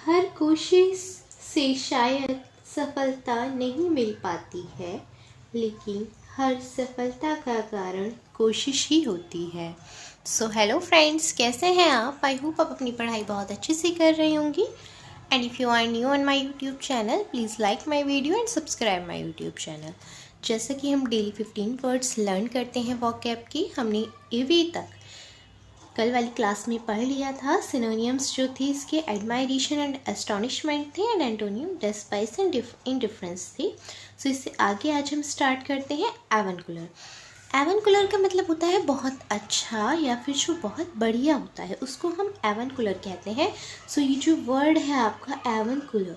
हर कोशिश से शायद सफलता नहीं मिल पाती है, लेकिन हर सफलता का कारण कोशिश ही होती है। सो हेलो फ्रेंड्स, कैसे हैं आप? आई होप आप अपनी पढ़ाई बहुत अच्छे से कर रही होंगी। And if you are new on my YouTube channel, please like my video and subscribe my YouTube channel. जैसा कि हम डेली 15 वर्ड्स लर्न करते हैं वोकैब की, हमने अभी तक कल वाली क्लास में पढ़ लिया था। सिनोनियम्स जो थे इसके एडमायरेशन एंड एस्टोनिशमेंट थे, एंड एंटोनियम डेस्पाइस एंड इंडिफरेंस थे। सो इससे आगे आज हम स्टार्ट करते हैं एवनकुलर। एवनकुलर का मतलब होता है बहुत अच्छा या फिर जो बहुत बढ़िया होता है, उसको हम एवनकुलर कहते हैं। सो ये जो वर्ड है आपका एवनकुलर,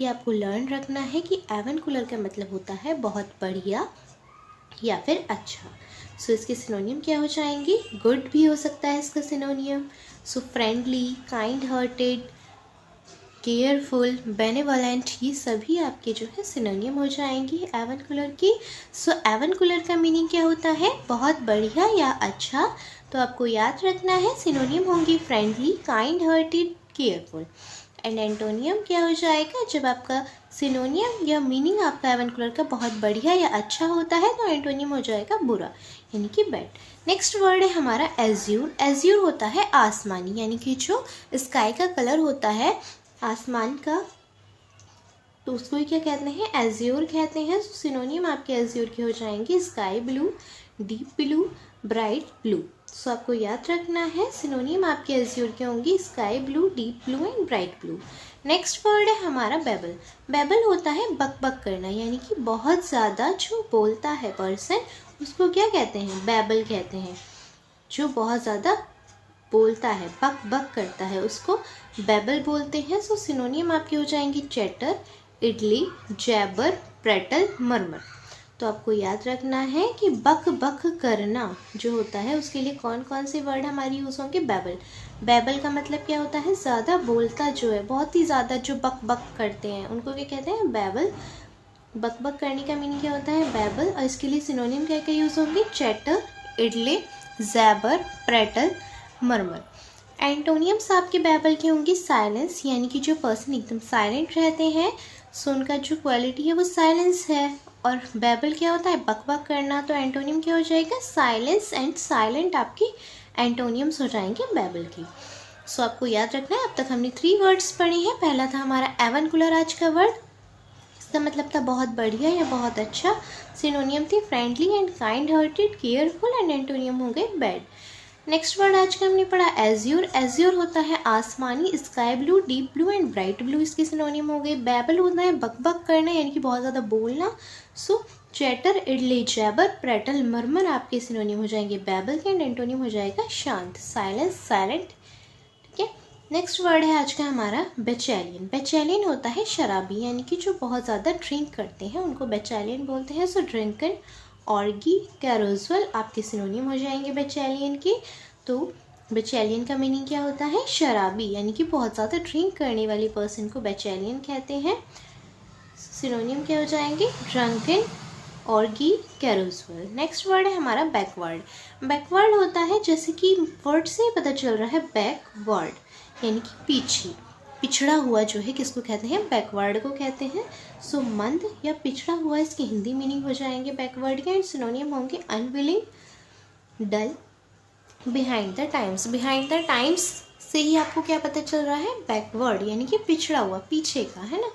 ये आपको लर्न रखना है कि एवनकुलर का मतलब होता है बहुत बढ़िया या फिर अच्छा। सो इसके सिनोनियम क्या हो जाएंगे? गुड भी हो सकता है इसका सिनोनियम। सो friendly, kind hearted, careful, benevolent, ये सभी आपके जो है सिनोनियम हो जाएंगी एवनकुलर की। सो एवनकुलर का मीनिंग क्या होता है? बहुत बढ़िया या अच्छा। तो आपको याद रखना है सिनोनियम होंगी friendly, kind hearted, careful. And antonym क्या हो जाएगा? जब आपका सिनोनियम या मीनिंग आपका एवनकुलर का बहुत बढ़िया या अच्छा होता है तो एंटोनियम हो जाएगा बुरा, यानी कि बैड। नेक्स्ट वर्ड है हमारा एज्यूर। एज्यूर होता है आसमानी, यानी कि जो स्काई का कलर होता है आसमान का, तो उसको क्या कहते हैं? एज्योर कहते हैं। तो सिनोनियम आपके एज्योर के हो जाएंगे sky blue, deep blue, bright blue. So आपको याद रखना है सिनोनियम आपके एज्योर के होंगे sky blue, deep blue and bright blue. Next word है हमारा बेबल। बेबल होता है बक बक करना, यानी कि बहुत ज़्यादा जो बोलता है पर्सन, उसको क्या कहते हैं? बेबल कहते हैं। जो बहुत ज़्यादा बोलता है, बक बक करता है, उसको बेबल बोलते हैं। सो सिनोनियम आपके हो जाएंगे चैटर, इडली, जैबर, प्रेटल, मरमर। तो आपको याद रखना है कि बक बक करना जो होता है उसके लिए कौन कौन से वर्ड हमारी यूज़ होंगे? बेबल। बेबल का मतलब क्या होता है? ज़्यादा बोलता जो है, बहुत ही ज़्यादा जो बक बक करते हैं उनको क्या कहते हैं? बेबल। बक बक करने का मीनिंग क्या होता है? बेबल। और इसके लिए सिनोनियम क्या क्या यूज़ होंगे? Chatter, idly, jabber, prattle, murmur. Antonyms आपके बेबल के होंगे साइलेंस, यानी कि जो पर्सन एकदम साइलेंट रहते हैं, सो उनका जो क्वालिटी है वो साइलेंस है। और बेबल क्या होता है? बक बक करना। तो एंटोनियम क्या हो जाएगा? साइलेंस एंड साइलेंट आपकी एंटोनियम्स हो जाएंगे बेबल की। सो आपको याद रखना है अब तक हमने 3 वर्ड्स पढ़े हैं। पहला था हमारा एवनकुलर आज का वर्ड, इसका मतलब था बहुत बढ़िया या बहुत अच्छा। सिनोनियम थे friendly and kind hearted, careful, and antonym हो गए बैड। नेक्स्ट वर्ड आज का हमने पढ़ा एज्योर। एज्योर होता है आसमानी, sky blue, deep blue and bright blue, इसके सिनोनियम हो गए। बेबल होता है बक बक करना, यानी कि बहुत ज़्यादा बोलना। सो चैटर, इडली, जैबर, प्रेटल, मरमर आपके सिनोनियम हो जाएंगे बेबल के, एंड एंटोनियम हो जाएगा शांत, साइलेंस, साइलेंट। ठीक है। नेक्स्ट वर्ड है आज का हमारा बेचैलियन। बेचैलियन होता है शराबी, यानी कि जो बहुत ज़्यादा ड्रिंक करते हैं उनको बेचैलियन बोलते हैं। सो ड्रिंकन, ऑर्गी, कैरोजल आपके सिनोनियम हो जाएंगे बेचैलियन के। तो बेचैलियन का मीनिंग क्या होता है? शराबी, यानी कि बहुत ज़्यादा ड्रिंक करने वाली पर्सन को बेचैलियन कहते हैं। सिनोनियम क्या हो जाएंगे? Drunken, orgy, carousal. Next word है हमारा बैकवर्ड। बैकवर्ड होता है, जैसे कि वर्ड से पता चल रहा है, बैकवर्ड यानी कि पीछे, पिछड़ा हुआ जो है किसको कहते हैं? बैकवर्ड को कहते हैं। सो मंद या पिछड़ा हुआ इसके हिंदी मीनिंग हो जाएंगे बैकवर्ड के, एंड सिनोनियम होंगे unwilling, dull, behind the times. Behind the times से ही आपको क्या पता चल रहा है? बैकवर्ड यानी कि पिछड़ा हुआ, पीछे का, है ना।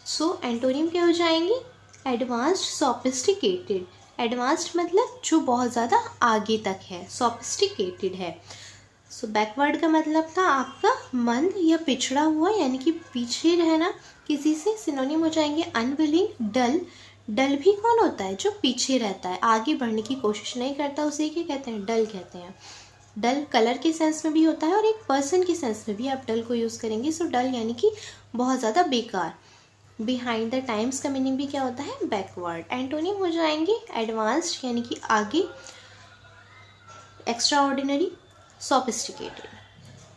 सो एंटोनियम क्या हो जाएंगे? Advanced, sophisticated. एडवांस्ड मतलब जो बहुत ज़्यादा आगे तक है, सोफिस्टिकेटेड है। सो बैकवर्ड का मतलब था आपका मंद या पिछड़ा हुआ, यानी कि पीछे रहना किसी से। सिनोनियम हो जाएंगे अनविलिंग, डल। डल भी कौन होता है? जो पीछे रहता है, आगे बढ़ने की कोशिश नहीं करता, उसे क्या कहते हैं? डल कहते हैं। डल कलर के सेंस में भी होता है और एक पर्सन के सेंस में भी आप डल को यूज़ करेंगे। सो डल यानी कि बहुत ज़्यादा बेकार। बिहाइंड द टाइम्स का मीनिंग भी क्या होता है? बैकवर्ड। एंटोनियम हो जाएंगे एडवांस्ड, यानी कि आगे, extra ordinary, sophisticated.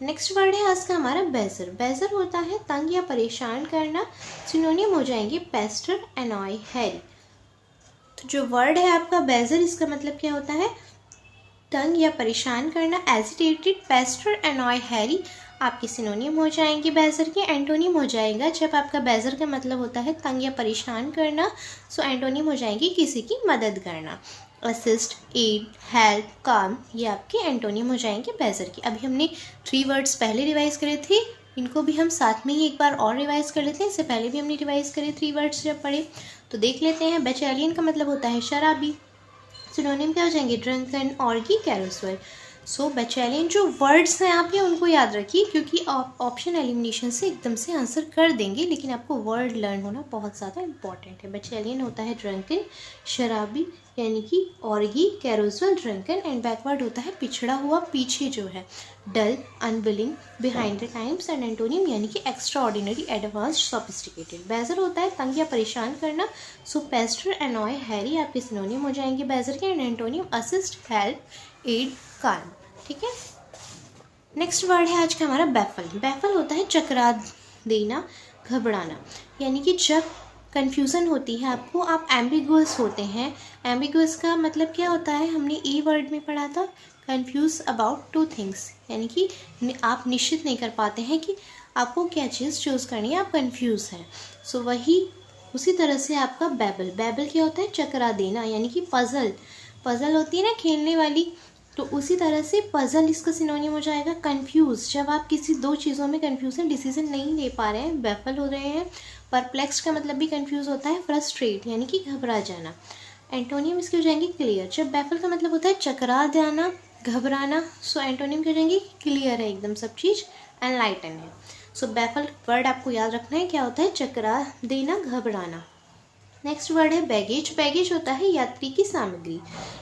Next word है आज का हमारा बेजर। बेजर होता है तंग या परेशान करना। सिनोनियम हो जाएंगे पेस्टर, एनॉय, हैरी। तो जो वर्ड है आपका बेजर, इसका मतलब क्या होता है? तंग या परेशान करना। एजिटेटेड, पेस्टर, एनॉय, हैरी आपके सिनोनियम हो जाएंगे बेजर के। एंटोनियम हो जाएगा जब आपका बेजर का मतलब होता है तंग या परेशान करना, सो एंटोनियम हो जाएंगे किसी की मदद करना। असिस्ट, एड, हेल्प, काम, ये आपके एंटोनियम हो जाएंगे बेजर के। अभी हमने 3 वर्ड्स पहले रिवाइज करे थे, इनको भी हम साथ में ही एक बार और रिवाइज कर लेते हैं। इससे पहले भी हमने रिवाइज करे 3 वर्ड्स जब पढ़े, तो देख लेते हैं। बैचेलियन का मतलब होता है शराबी, सिनोनिम क्या हो जाएंगे ड्रंकन, ऑर्गी, कैरोसवेल। सो बैचेलियन जो वर्ड्स हैं आप ये उनको याद रखिए, क्योंकि आप ऑप्शन एलिमिनेशन से एकदम से आंसर कर देंगे, लेकिन आपको वर्ड लर्न होना बहुत ज़्यादा इंपॉर्टेंट है। बैचेलियन होता है ड्रंकन, शराबी यानी कि orgy, carousal, drunken, and backward होता है पिछड़ा हुआ, पीछे जो है, dull, unwilling, behind the times, and antonym यानी कि extraordinary, advanced, sophisticated. Badger होता है तंग या परेशान करना, सो पेस्टर, एनॉय, हैरी आपके सिनोनियम हो जाएंगे बेजर के। And antonym assist, help, aid, काम। ठीक है, नेक्स्ट वर्ड है आज का हमारा बैफल। बैफल होता है चकरा देना, घबराना, यानी कि जब कन्फ्यूज़न होती है आपको, आप एम्बिगुअस होते हैं। एम्बिगुअस का मतलब क्या होता है, हमने ई वर्ड में पढ़ा था, कन्फ्यूज अबाउट 2 थिंग्स, यानी कि आप निश्चित नहीं कर पाते हैं कि आपको क्या चीज़ चूज़ करनी है, आप कन्फ्यूज़ हैं। सो वही उसी तरह से आपका बैबल। बैबल क्या होता है चकरा देना, यानी कि पजल। पजल होती है ना खेलने वाली, तो उसी तरह से पजल इसका सिनोनियम हो जाएगा कंफ्यूज। जब आप किसी 2 चीज़ों में कंफ्यूजन डिसीजन नहीं ले पा रहे हैं, बैफल हो रहे हैं। परप्लेक्स का मतलब भी कंफ्यूज होता है, फ्रस्ट्रेट यानी कि घबरा जाना। एंटोनियम इसके हो जाएंगे क्लियर। जब बैफल का मतलब होता है चकरा जाना, घबराना, सो एंटोनियम के हो जाएंगे क्लियर है एकदम सब चीज़, एनलाइटन है। सो बैफल वर्ड आपको याद रखना है क्या होता है, चकरा देना, घबराना। नेक्स्ट वर्ड है बैगेज। बैगेज होता है यात्री की सामग्री,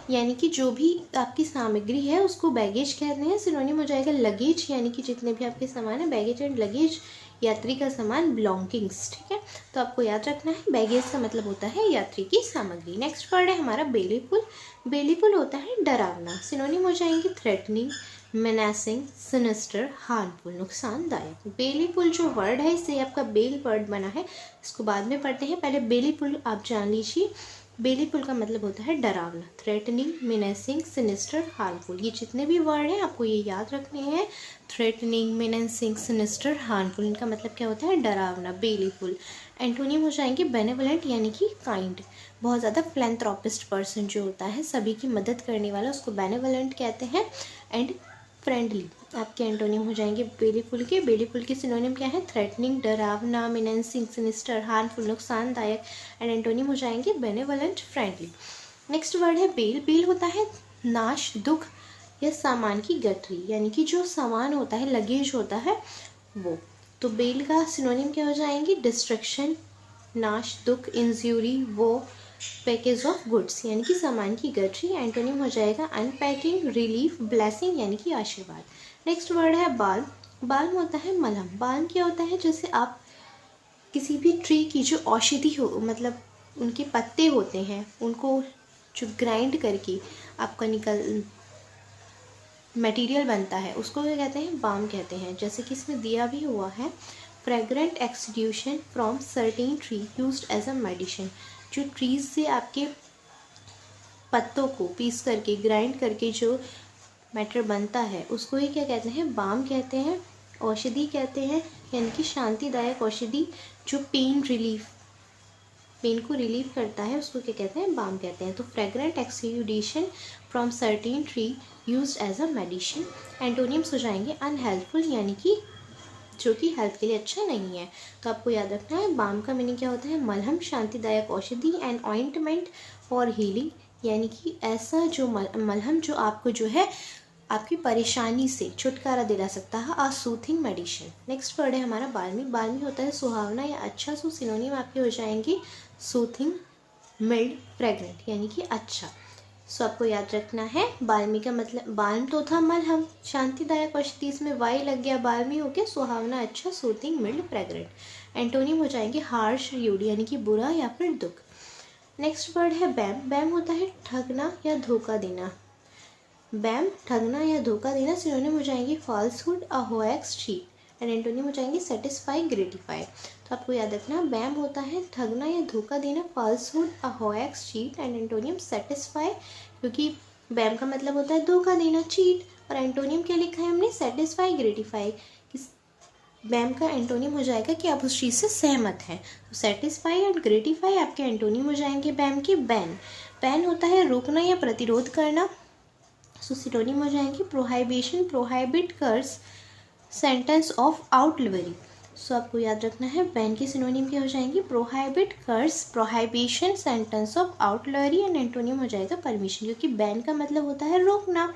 यानी कि जो भी आपकी सामग्री है उसको बैगेज कहते हैं। सिनोनिम हो जाएगा लगेज, यानी कि जितने भी आपके सामान है, बैगेज एंड लगेज यात्री का सामान, बिलोंगिंग्स। ठीक है, तो आपको याद रखना है बैगेज का मतलब होता है यात्री की सामग्री। नेक्स्ट वर्ड है हमारा बेलीफुल। बेलीफुल होता है डरावना। सिनोनिम हो जाएंगे थ्रेटनिंग, मेनासिंग, सिनिस्टर, हार्मफुल, नुकसानदायक। बेलीफुल जो वर्ड है इससे आपका बेल वर्ड बना है, इसको बाद में पढ़ते हैं, पहले बेलीफुल आप जान लीजिए। बेलीफुल का मतलब होता है डरावना, थ्रेटनिंग, मेनेसिंग, सिनिस्टर, हार्मफुल। ये जितने भी वर्ड हैं आपको ये याद रखने हैं, थ्रेटनिंग, मेनेसिंग, सिनिस्टर, हार्मफुल, इनका मतलब क्या होता है डरावना, बेलीफुल। एंटोनियम हो जाएंगे बेनेवलेंट, यानी कि काइंड। बहुत ज़्यादा फिलैंथ्रोपिस्ट पर्सन जो होता है, सभी की मदद करने वाला, उसको बेनेवलेंट कहते हैं। एंड फ्रेंडली आपके एंटोनियम हो जाएंगे बेलीफुल के। बेलीफुल के सिनोनिम क्या है, थ्रेटनिंग, डरावना, मेनेसिंग, सिनिस्टर, हार्मफुल, नुकसानदायक। एंड एंटोनिम हो जाएंगे बेनेवलेंट, फ्रेंडली। नेक्स्ट वर्ड है बेल। बेल होता है नाश, दुख या सामान की गठरी, यानी कि जो सामान होता है, लगेज होता है वो। तो बेल का सिनोनिम क्या हो जाएंगे, डिस्ट्रक्शन, नाश, दुख, इंज्यूरी, वो, पैकेज ऑफ गुड्स यानी कि सामान की गठरी। एंटोनिम हो जाएगा अनपैकिंग, रिलीफ, ब्लेसिंग यानी कि आशीर्वाद। नेक्स्ट वर्ड है बाल्म। बाल्म होता है मलहम। बाल्म क्या होता है, जैसे आप किसी भी ट्री की जो औषधि हो, मतलब उनके पत्ते होते हैं, उनको जो ग्राइंड करके आपका मटेरियल बनता है, उसको क्या कहते हैं, बाम कहते हैं। जैसे कि इसमें दिया भी हुआ है, fragrant exudation from certain tree used as a medicine. जो ट्रीज से आपके पत्तों को पीस करके, ग्राइंड करके जो मैटर बनता है, उसको ही क्या कहते हैं, बाम कहते हैं, औषधि कहते हैं, यानी कि शांतिदायक औषधि जो पेन को रिलीव करता है, उसको क्या कहते हैं, बाम कहते हैं। तो fragrant exudation from certain tree used as a medicine. Antonyms हो जाएंगे अनहेल्पफुल, यानी कि जो कि हेल्थ के लिए अच्छा नहीं है। तो आपको याद रखना है बाम का मीनिंग क्या होता है, मलहम, शांतिदायक औषधि, एंड ऑइंटमेंट फॉर हीलिंग, यानी कि ऐसा जो मलहम जो आपको जो है आपकी परेशानी से छुटकारा दिला सकता है, आ सूथिंग मेडिसिन। नेक्स्ट वर्ड है हमारा बाल्मी। बाल्मी होता है सुहावना या अच्छा। सो सिनोनिम आपके हो जाएंगे सूथिंग, मिल्ड, फ्रेग्रेंट यानी कि अच्छा। सो आपको याद रखना है बाल्मी का मतलब, बाल्म तो था मलहम, शांतिदायक औषधि, इसमें वाई लग गया, बाल्मी हो गया सुहावना, अच्छा, सूथिंग, मिल्ड, फ्रेग्रेंट। एंटोनिम हो जाएंगे हार्श, र्यूड यानी कि बुरा या फिर दुख। नेक्स्ट वर्ड है बैम। बैम होता है ठगना या धोखा देना। बैम ठगना या धोखा देना। सिनोनिम हो जाएंगे falsehood, a hoax, cheat. And antonym हो जाएंगे सेटिस्फाई, ग्रेटिफाई। तो आपको याद रखना बैम होता है ठगना या धोखा देना, falsehood, a hoax, cheat. And antonym satisfy, क्योंकि बैम का मतलब होता है धोखा देना, चीट, और एंटोनियम क्या लिखा है हमने, सेटिस्फाई, ग्रेटिफाई। बैम का एंटोनिम हो जाएगा कि आप उस चीज़ से सहमत हैं। तो सेटिस्फाई एंड ग्रेटिफाई आपके एंटोनिम हो जाएंगे बैम के। बैन, बैन होता है रोकना या प्रतिरोध करना। सो सिनोनिम हो जाएंगे प्रोहाइबिशन, प्रोहाइबिट, कर्स, सेंटेंस ऑफ आउटलवरी। सो आपको याद रखना है बैन के सिनोनिम क्या हो जाएंगे, प्रोहाइबिट, कर्स, प्रोहाइबिशन, सेंटेंस ऑफ आउटलवरी एंड एंटोनिम हो जाएगा परमिशन, क्योंकि बैन का मतलब होता है रोकना,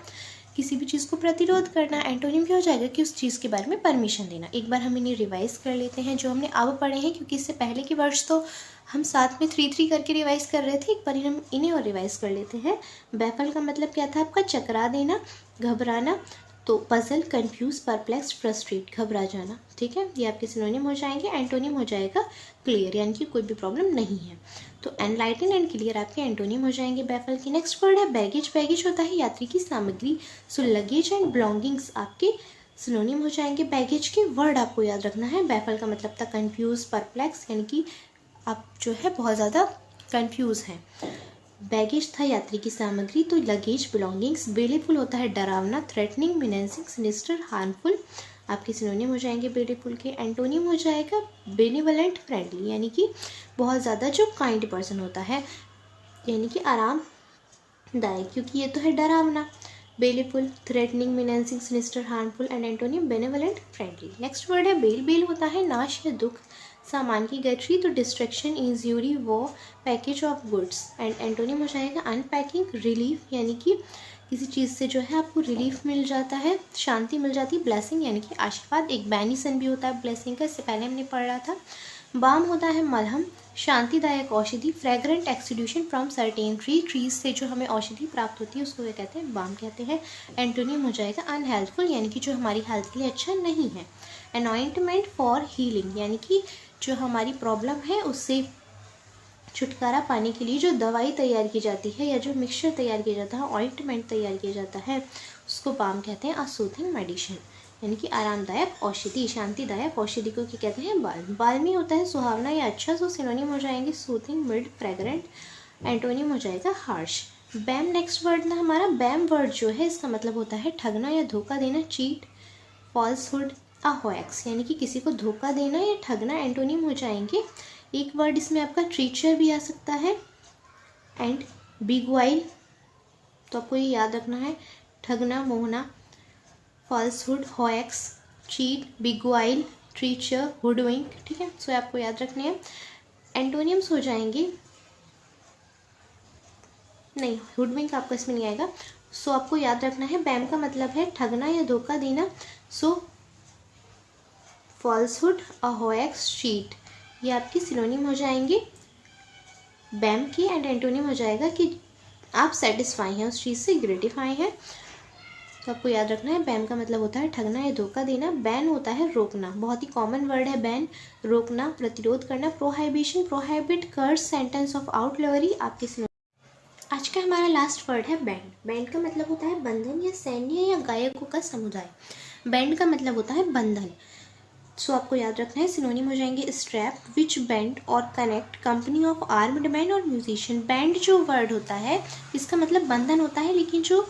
किसी भी चीज़ को प्रतिरोध करना। एंटोनिम क्या हो जाएगा कि उस चीज़ के बारे में परमिशन देना। एक बार हम इन्हें रिवाइज कर लेते हैं जो हमने अब पढ़े हैं, क्योंकि इससे पहले के वर्ष तो हम साथ में 3 करके रिवाइज कर रहे थे। एक बार हम इन्हें और रिवाइज कर लेते हैं। बैफल का मतलब क्या था आपका, चकरा देना, घबराना। तो पजल, कंफ्यूज, परप्लेक्स, फ्रस्ट्रेट, घबरा जाना। ठीक है, ये आपके सिनोनिम हो जाएंगे। एंटोनिम हो जाएगा क्लियर, यानी कि कोई भी प्रॉब्लम नहीं है। तो एनलाइटन एंड क्लियर आपके एंटोनिम हो जाएंगे बैफल की। नेक्स्ट वर्ड है बैगेज। बैगेज होता है यात्री की सामग्री। सो लगेज एंड बिलोंगिंग्स आपके सिनोनिम हो जाएंगे बैगेज के। वर्ड आपको याद रखना है, बैफल का मतलब था कंफ्यूज, परप्लेक्स, यानी कि आप जो है बहुत ज़्यादा कंफ्यूज हैं। बैगेज था यात्री की सामग्री, तो लगेज, बिलोंगिंग्स। बेलेफुल होता है डरावना, थ्रेटनिंग, मिनेंसिंग, सिनिस्टर, हार्मफुल आपके सिनोनिम हो जाएंगे बेलेफुल के। एंटोनिम हो जाएगा बेनिवलेंट, फ्रेंडली, यानी कि बहुत ज़्यादा जो काइंड पर्सन होता है, यानी कि आरामदायक, क्योंकि ये तो है डरावना। Baleful, threatening, menacing, sinister, harmful and antonym benevolent, friendly. Next word है बेल। बेल होता है नाश या दुख, सामान की गठरी, तो डिस्ट्रक्शन, इंज्यूरी, वो, package of goods and antonym हो जाएगा अनपैकिंग, रिलीफ, यानी कि किसी चीज़ से जो है आपको रिलीफ मिल जाता है, शांति मिल जाती है। ब्लेसिंग यानी कि आशीर्वाद, एक बैनिसन भी होता है ब्लेसिंग का, इससे पहले हमने पढ़ा था। बाम होता है मलहम, शांतिदायक औषधि। Fragrant exudation from certain tree, trees से जो हमें औषधि प्राप्त होती है उसको क्या कहते हैं, बाम कहते हैं। एंटोनिम हो जाएगा अनहेल्पफुल, यानी कि जो हमारी हेल्थ के लिए अच्छा नहीं है। अनॉइंटमेंट फॉर हीलिंग, यानी कि जो हमारी प्रॉब्लम है उससे छुटकारा पाने के लिए जो दवाई तैयार की जाती है या जो मिक्सचर तैयार किया जाता है, ऑइंटमेंट तैयार किया जाता है, उसको बाम कहते हैं। असूथिंग मेडिसिन, यानी कि आरामदायक औषधि, शांतिदायक औषधि को क्या कहते हैं, बाल्म। बाल्मी होता है सुहावना या अच्छा, सो सिनोनिम हो जाएंगे सूथिंग, मिल्ड, फ्रेग्रेंट। एंटोनिम हो जाएगा हार्श। बैम नेक्स्ट वर्ड ना हमारा। बैम वर्ड जो है इसका मतलब होता है ठगना या धोखा देना, चीट, फॉल्सहुड, अहोएक्स, यानी कि किसी को धोखा देना या ठगना। एंटोनिम हो जाएंगे, एक वर्ड इसमें आपका ट्रीचर भी आ सकता है एंड बिगवाइल, तो आपको ये याद रखना है, ठगना, मोहना, फॉल्सहुड, होएक्स, चीट, बिगवाइल, ट्रीचर, हुडविंक। ठीक है, सो आपको याद रखने हैं। एंटोनियम्स हो जाएंगे, नहीं हुडविंक आपका इसमें नहीं आएगा। सो आपको याद रखना है बैम का मतलब है ठगना या धोखा देना। सो फॉल्सहुड, अहोएक्स, चीट ये आपकी सिनोनिम हो जाएंगे बैम की। एंड एंटोनिम हो जाएगा कि आप सेटिस्फाई हैं उस चीज़ से, ग्रेटिफाई हैं। तो आपको याद रखना है बैम का मतलब होता है ठगना या धोखा देना। बैन होता है रोकना, बहुत ही कॉमन वर्ड है बैन, रोकना, प्रतिरोध करना। प्रोहाइबिशन, प्रोहाइबिट, कर्स, सेंटेंस ऑफ आउटलवरी आपके सिनोनिम। आज का हमारा लास्ट वर्ड है बैंड। बैंड का मतलब होता है बंधन या सैन्य या गायकों का समुदाय। बैंड का मतलब होता है बंधन। सो आपको याद रखना है सिनोनिम हो जाएंगे स्ट्रैप, विच बैंड और connect, company of armed man और म्यूजिशियन। बैंड जो वर्ड होता है इसका मतलब बंधन होता है, लेकिन जो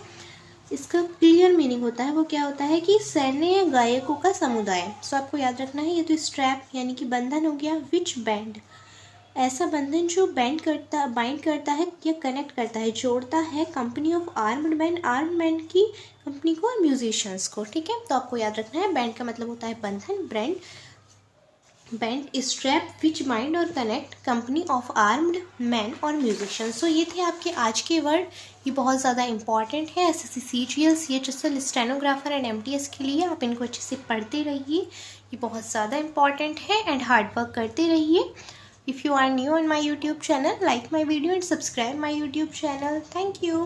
इसका क्लियर मीनिंग होता है वो क्या होता है कि सैन्य या गायकों का समुदाय। सो आपको याद रखना है, ये तो स्ट्रैप यानी कि बंधन हो गया। विच बैंड, ऐसा बंधन जो बाइंड करता है या कनेक्ट करता है, जोड़ता है। Company of armed man, armed man की कंपनी को और म्यूजिशियंस को। ठीक है, तो आपको याद रखना है बैंड का मतलब होता है बंधन, brand, band, strap, which bind or connect, company of armed man or musicians. So ये थे आपके आज के वर्ड। ये बहुत ज़्यादा इंपॉर्टेंट है SSC CGL, CHSL, stenographer and MTS के लिए। आप इनको अच्छे से पढ़ते रहिए, ये बहुत ज़्यादा इंपॉर्टेंट है एंड हार्ड वर्क करते रहिए। If you are new on my YouTube channel, like my video and subscribe my YouTube channel. Thank you.